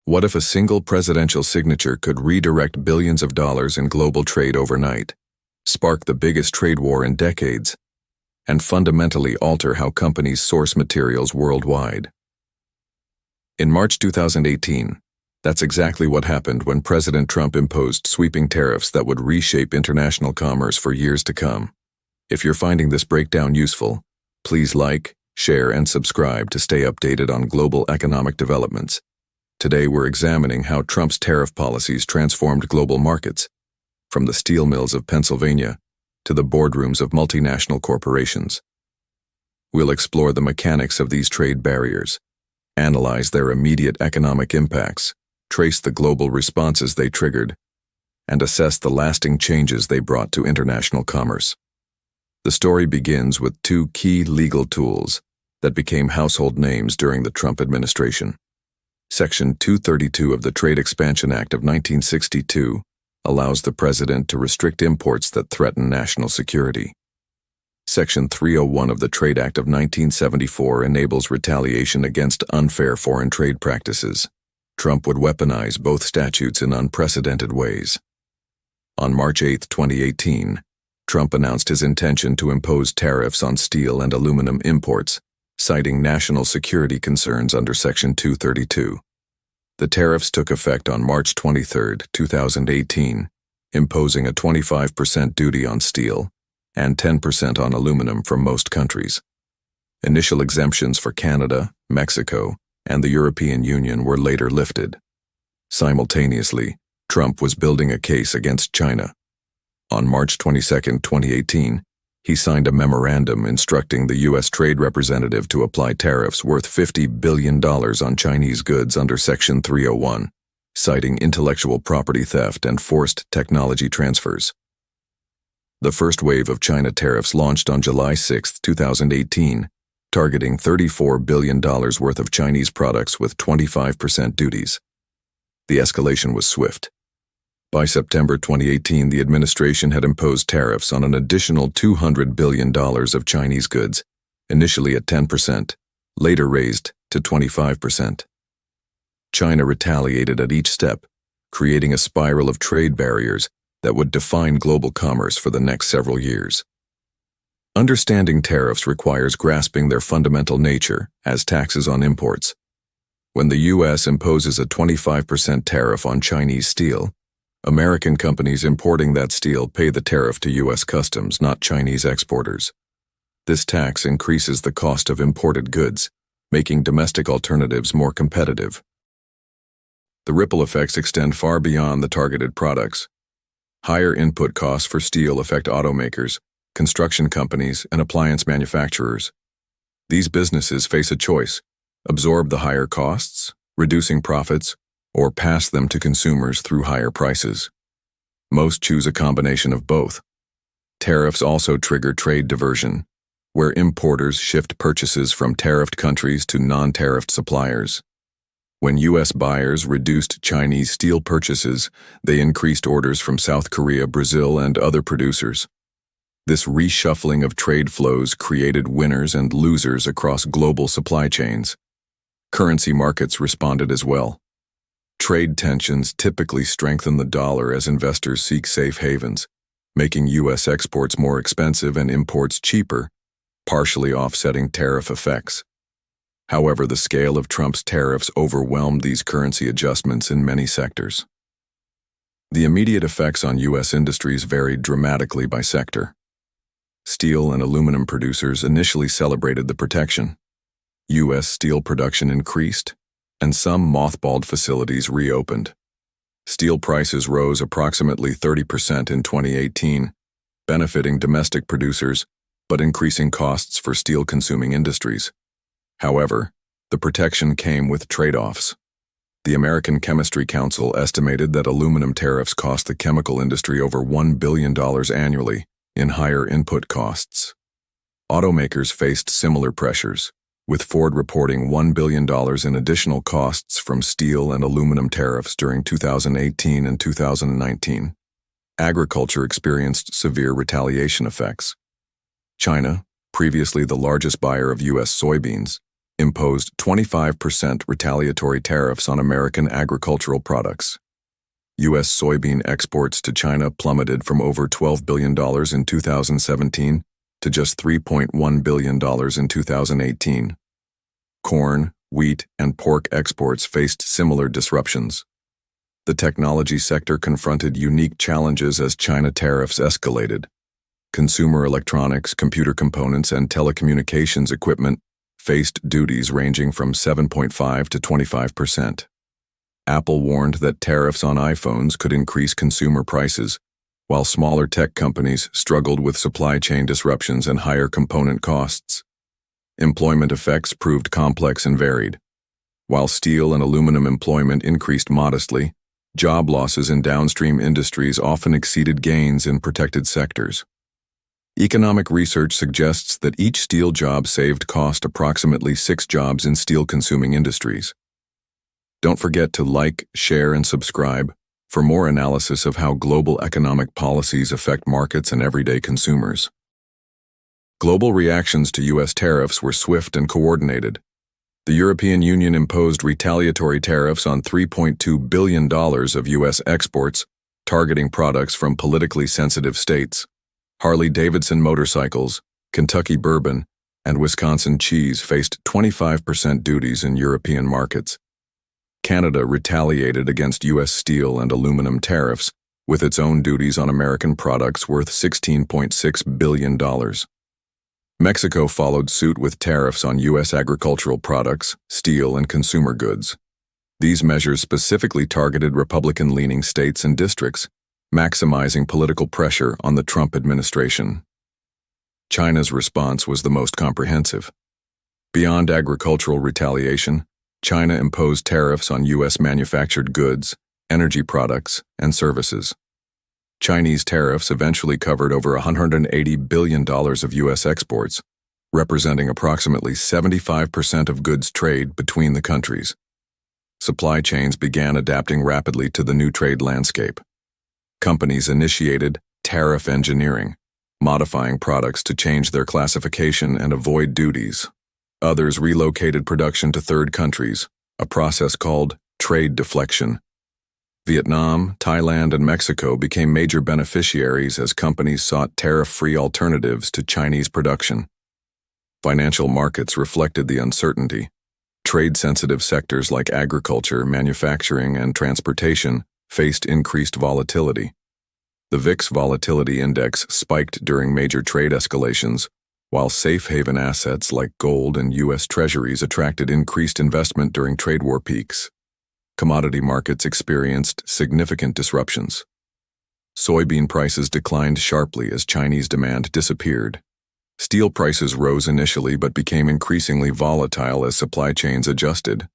What if a single presidential signature could redirect billions of dollars in global trade overnight, spark the biggest trade war in decades, and fundamentally alter how companies source materials worldwide? In March 2018, that's exactly what happened when President Trump imposed sweeping tariffs that would reshape international commerce for years to come. If you're finding this breakdown useful, please like, share, and subscribe to stay updated on global economic developments. Today we're examining how Trump's tariff policies transformed global markets, from the steel mills of Pennsylvania to the boardrooms of multinational corporations. We'll explore the mechanics of these trade barriers, analyze their immediate economic impacts, trace the global responses they triggered, and assess the lasting changes they brought to international commerce. The story begins with two key legal tools that became household names during the Trump administration. Section 232 of the Trade Expansion Act of 1962 allows the president to restrict imports that threaten national security. Section 301 of the Trade Act of 1974 enables retaliation against unfair foreign trade practices. Trump would weaponize both statutes in unprecedented ways. On March 8, 2018, Trump announced his intention to impose tariffs on steel and aluminum imports, citing national security concerns under Section 232. The tariffs took effect on March 23, 2018, imposing a 25% duty on steel and 10% on aluminum from most countries. Initial exemptions for Canada, Mexico, and the European Union were later lifted. Simultaneously, Trump was building a case against China. On March 22, 2018, he signed a memorandum instructing the U.S. Trade Representative to apply tariffs worth $50 billion on Chinese goods under Section 301, citing intellectual property theft and forced technology transfers. The first wave of China tariffs launched on July 6, 2018, targeting $34 billion worth of Chinese products with 25% duties. The escalation was swift. By September 2018, the administration had imposed tariffs on an additional $200 billion of Chinese goods, initially at 10%, later raised to 25%. China retaliated at each step, creating a spiral of trade barriers that would define global commerce for the next several years. Understanding tariffs requires grasping their fundamental nature as taxes on imports. When the U.S. imposes a 25% tariff on Chinese steel, American companies importing that steel pay the tariff to U.S. customs, not Chinese exporters. This tax increases the cost of imported goods, making domestic alternatives more competitive. The ripple effects extend far beyond the targeted products. Higher input costs for steel affect automakers, construction companies, and appliance manufacturers. These businesses face a choice: absorb the higher costs, reducing profits, or pass them to consumers through higher prices. Most choose a combination of both. Tariffs also trigger trade diversion, where importers shift purchases from tariffed countries to non-tariffed suppliers. When U.S. buyers reduced Chinese steel purchases, they increased orders from South Korea, Brazil, and other producers. This reshuffling of trade flows created winners and losers across global supply chains. Currency markets responded as well. Trade tensions typically strengthen the dollar as investors seek safe havens, making U.S. exports more expensive and imports cheaper, partially offsetting tariff effects. However, the scale of Trump's tariffs overwhelmed these currency adjustments in many sectors. The immediate effects on U.S. industries varied dramatically by sector. Steel and aluminum producers initially celebrated the protection. U.S. steel production increased, and some mothballed facilities reopened. Steel prices rose approximately 30% in 2018, benefiting domestic producers but increasing costs for steel-consuming industries. However, the protection came with trade-offs. The American Chemistry Council estimated that aluminum tariffs cost the chemical industry over $1 billion annually in higher input costs. Automakers faced similar pressures, with Ford reporting $1 billion in additional costs from steel and aluminum tariffs during 2018 and 2019. Agriculture experienced severe retaliation effects. China, previously the largest buyer of U.S. soybeans, imposed 25% retaliatory tariffs on American agricultural products. U.S. soybean exports to China plummeted from over $12 billion in 2017 to just $3.1 billion in 2018. Corn, wheat, and pork exports faced similar disruptions. The technology sector confronted unique challenges as China tariffs escalated. Consumer electronics, computer components, and telecommunications equipment faced duties ranging from 7.5 to 25%. Apple warned that tariffs on iPhones could increase consumer prices, while smaller tech companies struggled with supply chain disruptions and higher component costs. Employment effects proved complex and varied. While steel and aluminum employment increased modestly, job losses in downstream industries often exceeded gains in protected sectors. Economic research suggests that each steel job saved cost approximately 6 jobs in steel-consuming industries. Don't forget to like, share, and subscribe for more analysis of how global economic policies affect markets and everyday consumers. Global reactions to U.S. tariffs were swift and coordinated. The European Union imposed retaliatory tariffs on $3.2 billion of U.S. exports, targeting products from politically sensitive states. Harley-Davidson motorcycles, Kentucky bourbon, and Wisconsin cheese faced 25% duties in European markets. Canada retaliated against U.S. steel and aluminum tariffs with its own duties on American products worth $16.6 billion. Mexico followed suit with tariffs on U.S. agricultural products, steel, and consumer goods. These measures specifically targeted Republican-leaning states and districts, maximizing political pressure on the Trump administration. China's response was the most comprehensive. Beyond agricultural retaliation, China imposed tariffs on U.S. manufactured goods, energy products, and services. Chinese tariffs eventually covered over $180 billion of U.S. exports, representing approximately 75% of goods trade between the countries. Supply chains began adapting rapidly to the new trade landscape. Companies initiated tariff engineering, modifying products to change their classification and avoid duties. Others relocated production to third countries, a process called trade deflection. Vietnam, Thailand, and Mexico became major beneficiaries as companies sought tariff-free alternatives to Chinese production. Financial markets reflected the uncertainty. Trade-sensitive sectors like agriculture, manufacturing, and transportation faced increased volatility. The VIX volatility index spiked during major trade escalations, while safe haven assets like gold and U.S. Treasuries attracted increased investment during trade war peaks. Commodity markets experienced significant disruptions. Soybean prices declined sharply as Chinese demand disappeared. Steel prices rose initially but became increasingly volatile as supply chains adjusted.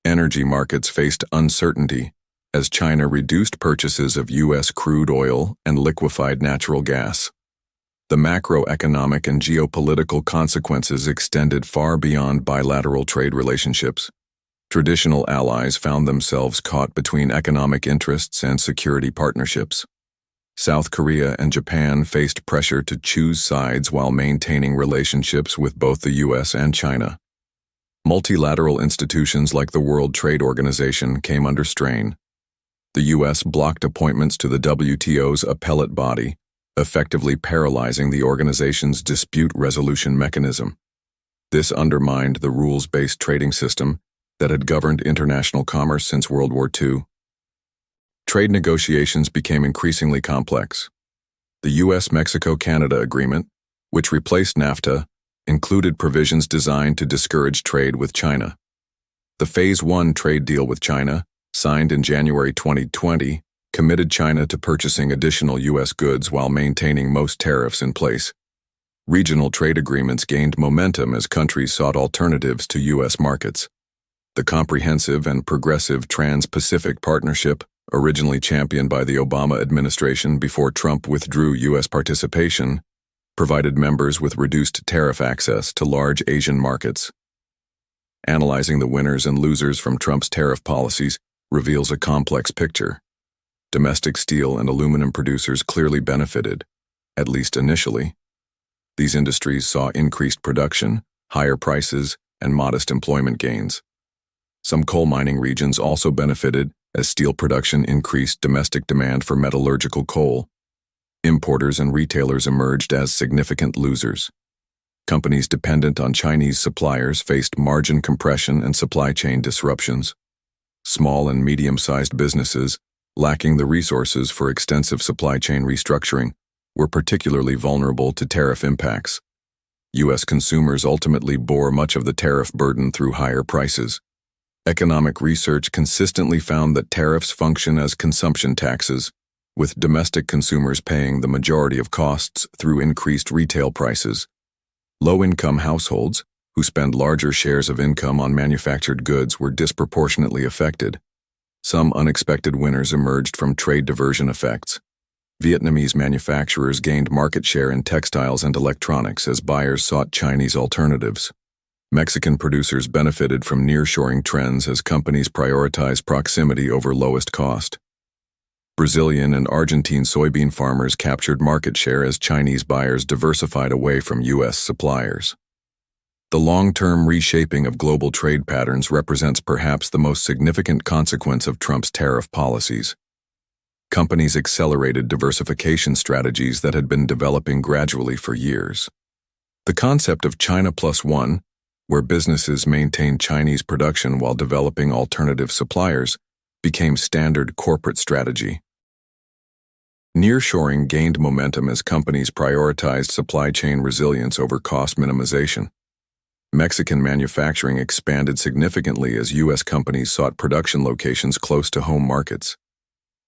Energy markets faced uncertainty as China reduced purchases of U.S. crude oil and liquefied natural gas. The macroeconomic and geopolitical consequences extended far beyond bilateral trade relationships. Traditional allies found themselves caught between economic interests and security partnerships. South Korea and Japan faced pressure to choose sides while maintaining relationships with both the U.S. and China. Multilateral institutions like the World Trade Organization came under strain. The U.S. blocked appointments to the WTO's appellate body, effectively paralyzing the organization's dispute resolution mechanism. This undermined the rules-based trading system that had governed international commerce since World War II. Trade negotiations became increasingly complex. The U.S.-Mexico-Canada Agreement, which replaced NAFTA, included provisions designed to discourage trade with China. The Phase 1 trade deal with China, signed in January 2020, committed China to purchasing additional U.S. goods while maintaining most tariffs in place. Regional trade agreements gained momentum as countries sought alternatives to U.S. markets. The comprehensive and progressive Trans-Pacific Partnership, originally championed by the Obama administration before Trump withdrew U.S. participation, provided members with reduced tariff access to large Asian markets. Analyzing the winners and losers from Trump's tariff policies reveals a complex picture. Domestic steel and aluminum producers clearly benefited, at least initially. These industries saw increased production, higher prices, and modest employment gains. Some coal mining regions also benefited as steel production increased domestic demand for metallurgical coal. Importers and retailers emerged as significant losers. Companies dependent on Chinese suppliers faced margin compression and supply chain disruptions. Small and medium-sized businesses, lacking the resources for extensive supply chain restructuring, were particularly vulnerable to tariff impacts. U.S. consumers ultimately bore much of the tariff burden through higher prices. Economic research consistently found that tariffs function as consumption taxes, with domestic consumers paying the majority of costs through increased retail prices. Low-income households, who spend larger shares of income on manufactured goods, were disproportionately affected. Some unexpected winners emerged from trade diversion effects. Vietnamese manufacturers gained market share in textiles and electronics as buyers sought Chinese alternatives. Mexican producers benefited from nearshoring trends as companies prioritized proximity over lowest cost. Brazilian and Argentine soybean farmers captured market share as Chinese buyers diversified away from U.S. suppliers. The long-term reshaping of global trade patterns represents perhaps the most significant consequence of Trump's tariff policies. Companies accelerated diversification strategies that had been developing gradually for years. The concept of China Plus One, where businesses maintained Chinese production while developing alternative suppliers, became standard corporate strategy. Nearshoring gained momentum as companies prioritized supply chain resilience over cost minimization. Mexican manufacturing expanded significantly as U.S. companies sought production locations close to home markets.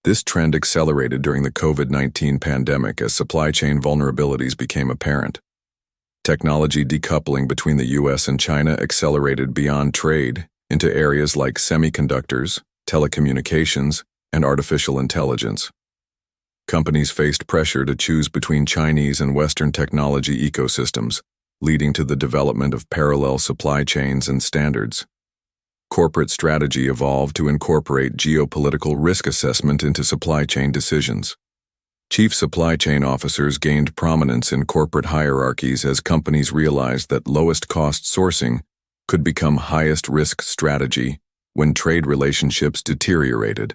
This trend accelerated during the COVID-19 pandemic as supply chain vulnerabilities became apparent. Technology decoupling between the U.S. and China accelerated beyond trade into areas like semiconductors, telecommunications, and artificial intelligence. Companies faced pressure to choose between Chinese and Western technology ecosystems, leading to the development of parallel supply chains and standards. Corporate strategy evolved to incorporate geopolitical risk assessment into supply chain decisions. Chief supply chain officers gained prominence in corporate hierarchies as companies realized that lowest cost sourcing could become highest risk strategy when trade relationships deteriorated.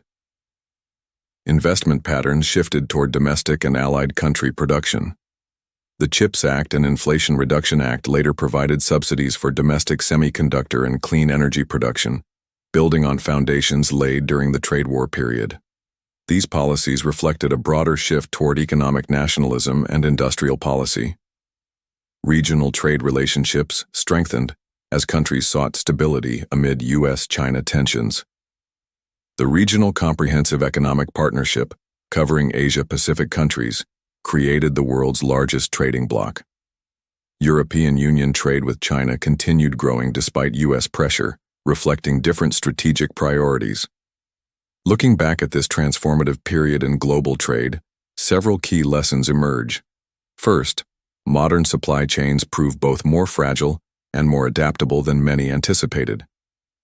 Investment patterns shifted toward domestic and allied country production. The CHIPS Act and Inflation Reduction Act later provided subsidies for domestic semiconductor and clean energy production, building on foundations laid during the trade war period. These policies reflected a broader shift toward economic nationalism and industrial policy. Regional trade relationships strengthened as countries sought stability amid U.S.-China tensions. The Regional Comprehensive Economic Partnership, covering Asia-Pacific countries, created the world's largest trading bloc. European Union trade with China continued growing despite U.S. pressure, reflecting different strategic priorities. Looking back at this transformative period in global trade, several key lessons emerge. First, modern supply chains prove both more fragile and more adaptable than many anticipated.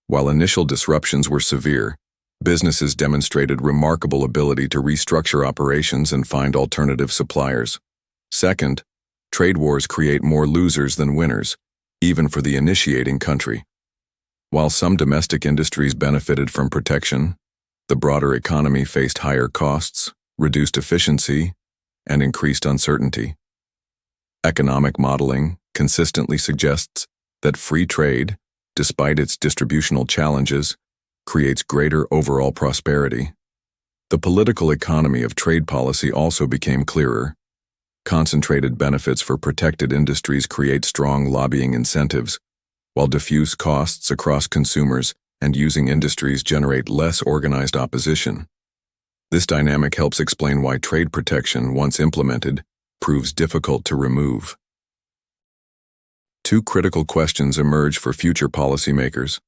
While initial disruptions were severe, businesses demonstrated remarkable ability to restructure operations and find alternative suppliers. Second, trade wars create more losers than winners, even for the initiating country. While some domestic industries benefited from protection, the broader economy faced higher costs, reduced efficiency, and increased uncertainty. Economic modeling consistently suggests that free trade, despite its distributional challenges, creates greater overall prosperity. The political economy of trade policy also became clearer. Concentrated benefits for protected industries create strong lobbying incentives, while diffuse costs across consumers and using industries generate less organized opposition. This dynamic helps explain why trade protection, once implemented, proves difficult to remove. Two critical questions emerge for future policymakers.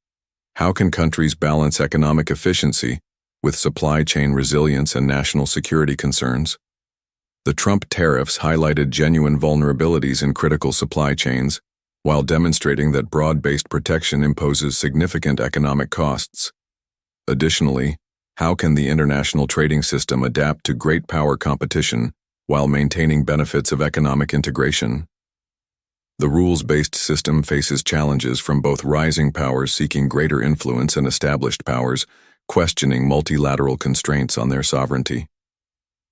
How can countries balance economic efficiency with supply chain resilience and national security concerns? The Trump tariffs highlighted genuine vulnerabilities in critical supply chains, while demonstrating that broad-based protection imposes significant economic costs. Additionally, how can the international trading system adapt to great power competition while maintaining benefits of economic integration? The rules-based system faces challenges from both rising powers seeking greater influence and established powers questioning multilateral constraints on their sovereignty.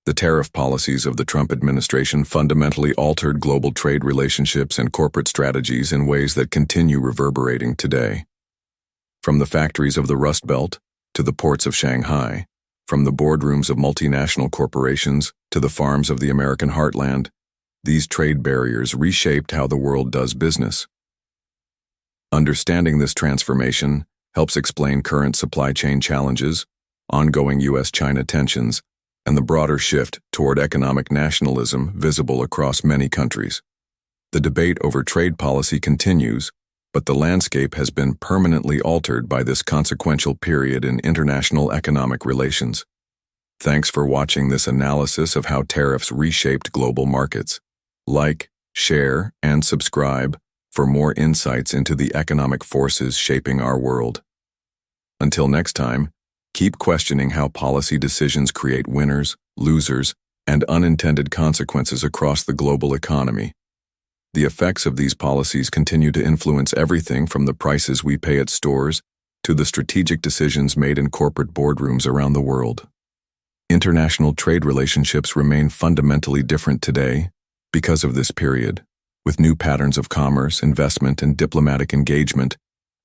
The tariff policies of the Trump administration fundamentally altered global trade relationships and corporate strategies in ways that continue reverberating today. From the factories of the Rust Belt to the ports of Shanghai, from the boardrooms of multinational corporations to the farms of the American heartland, these trade barriers reshaped how the world does business. Understanding this transformation helps explain current supply chain challenges, ongoing U.S.-China tensions, and the broader shift toward economic nationalism visible across many countries. The debate over trade policy continues, but the landscape has been permanently altered by this consequential period in international economic relations. Thanks for watching this analysis of how tariffs reshaped global markets. Like, share, and subscribe for more insights into the economic forces shaping our world. Until next time, keep questioning how policy decisions create winners, losers, and unintended consequences across the global economy. The effects of these policies continue to influence everything from the prices we pay at stores to the strategic decisions made in corporate boardrooms around the world. International trade relationships remain fundamentally different today because of this period, with new patterns of commerce, investment, and diplomatic engagement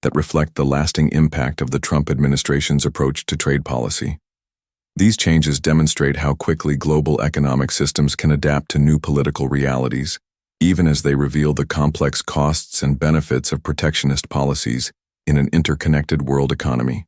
that reflect the lasting impact of the Trump administration's approach to trade policy. These changes demonstrate how quickly global economic systems can adapt to new political realities, even as they reveal the complex costs and benefits of protectionist policies in an interconnected world economy.